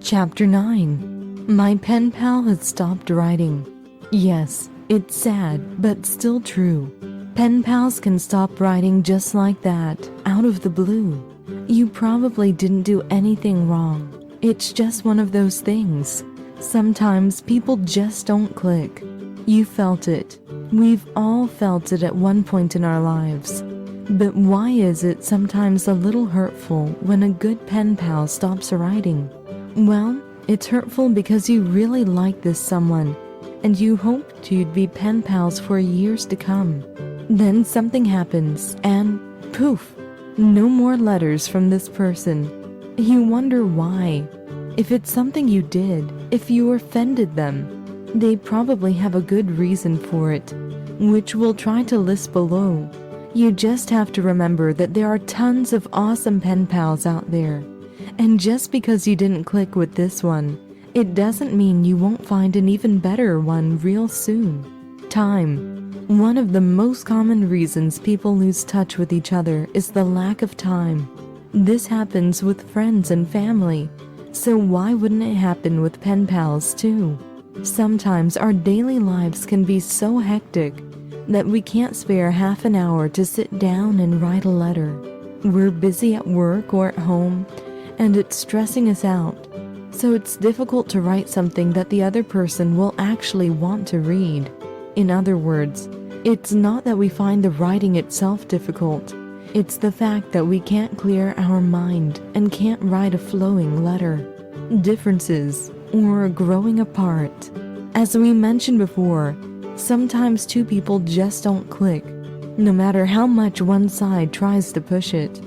Chapter 9. My pen pal has stopped writing. Yes, it's sad, but still true. Pen pals can stop writing just like that, out of the blue. You probably didn't do anything wrong. It's just one of those things. Sometimes people just don't click. You felt it. We've all felt it at one point in our lives. But why is it sometimes a little hurtful when a good pen pal stops writing? Well, it's hurtful because you really like this someone, and you hoped you'd be pen pals for years to come. Then something happens, and poof, no more letters from this person. You wonder why. If it's something you did, if you offended them, they probably have a good reason for it, which we'll try to list below. You just have to remember that there are tons of awesome pen pals out there. And just because you didn't click with this one, it doesn't mean you won't find an even better one real soon. Time. One of the most common reasons people lose touch with each other is the lack of time. This happens with friends and family, so why wouldn't it happen with pen pals too? Sometimes our daily lives can be so hectic that we can't spare half an hour to sit down and write a letter. We're busy at work or at home, and it's stressing us out, so it's difficult to write something that the other person will actually want to read. In other words, it's not that we find the writing itself difficult, it's the fact that we can't clear our mind and can't write a flowing letter. Differences, or growing apart. As we mentioned before, sometimes two people just don't click, no matter how much one side tries to push it.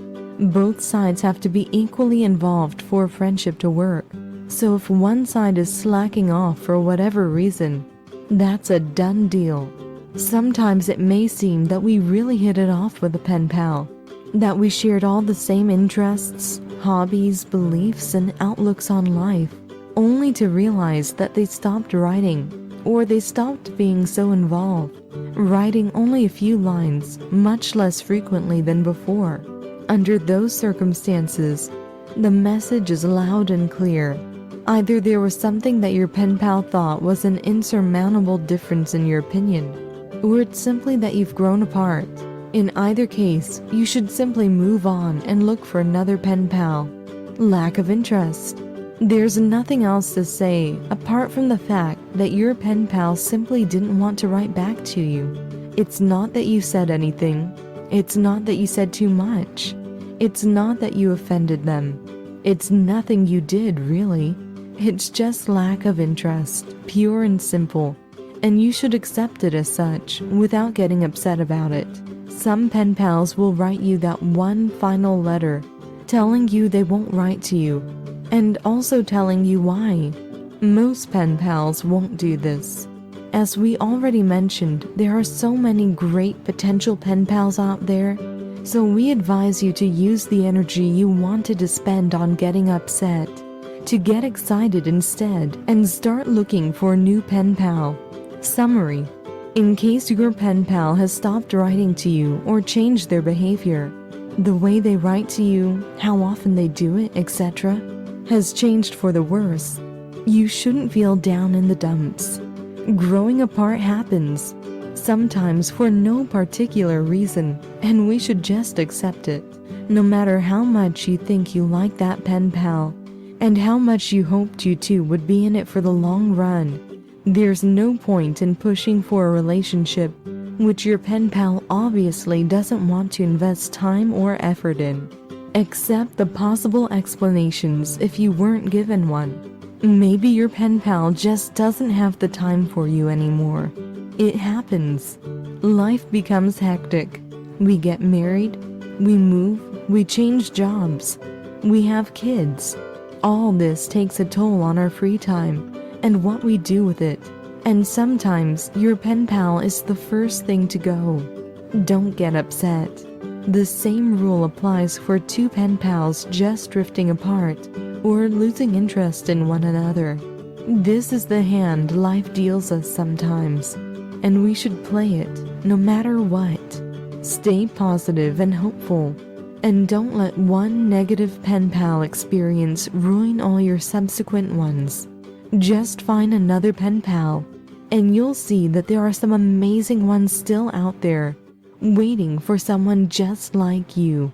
Both sides have to be equally involved for a friendship to work. So if one side is slacking off for whatever reason, that's a done deal. Sometimes it may seem that we really hit it off with a pen pal, that we shared all the same interests, hobbies, beliefs, and outlooks on life, only to realize that they stopped writing, or they stopped being so involved, writing only a few lines, much less frequently than before. Under those circumstances, the message is loud and clear. Either there was something that your pen pal thought was an insurmountable difference in your opinion, or it's simply that you've grown apart. In either case, you should simply move on and look for another pen pal. Lack of interest. There's nothing else to say apart from the fact that your pen pal simply didn't want to write back to you. It's not that you said anything. It's not that you said too much. It's not that you offended them. It's nothing you did, really. It's just lack of interest, pure and simple, and you should accept it as such without getting upset about it. Some pen pals will write you that one final letter, telling you they won't write to you, and also telling you why. Most pen pals won't do this. As we already mentioned, there are so many great potential pen pals out there, so we advise you to use the energy you wanted to spend on getting upset, to get excited instead and start looking for a new pen pal. Summary. In case your pen pal has stopped writing to you or changed their behavior, the way they write to you, how often they do it, etc., has changed for the worse, you shouldn't feel down in the dumps. Growing apart happens, sometimes for no particular reason, and we should just accept it. No matter how much you think you like that pen pal, and how much you hoped you two would be in it for the long run, there's no point in pushing for a relationship which your pen pal obviously doesn't want to invest time or effort in. Accept the possible explanations if you weren't given one. Maybe your pen pal just doesn't have the time for you anymore. It happens. Life becomes hectic. We get married, we move, we change jobs, we have kids. All this takes a toll on our free time and what we do with it. And sometimes your pen pal is the first thing to go. Don't get upset. The same rule applies for two pen pals just drifting apart or losing interest in one another. This is the hand life deals us sometimes, and we should play it no matter what. Stay positive and hopeful. And don't let one negative pen pal experience ruin all your subsequent ones. Just find another pen pal, and you'll see that there are some amazing ones still out there, waiting for someone just like you.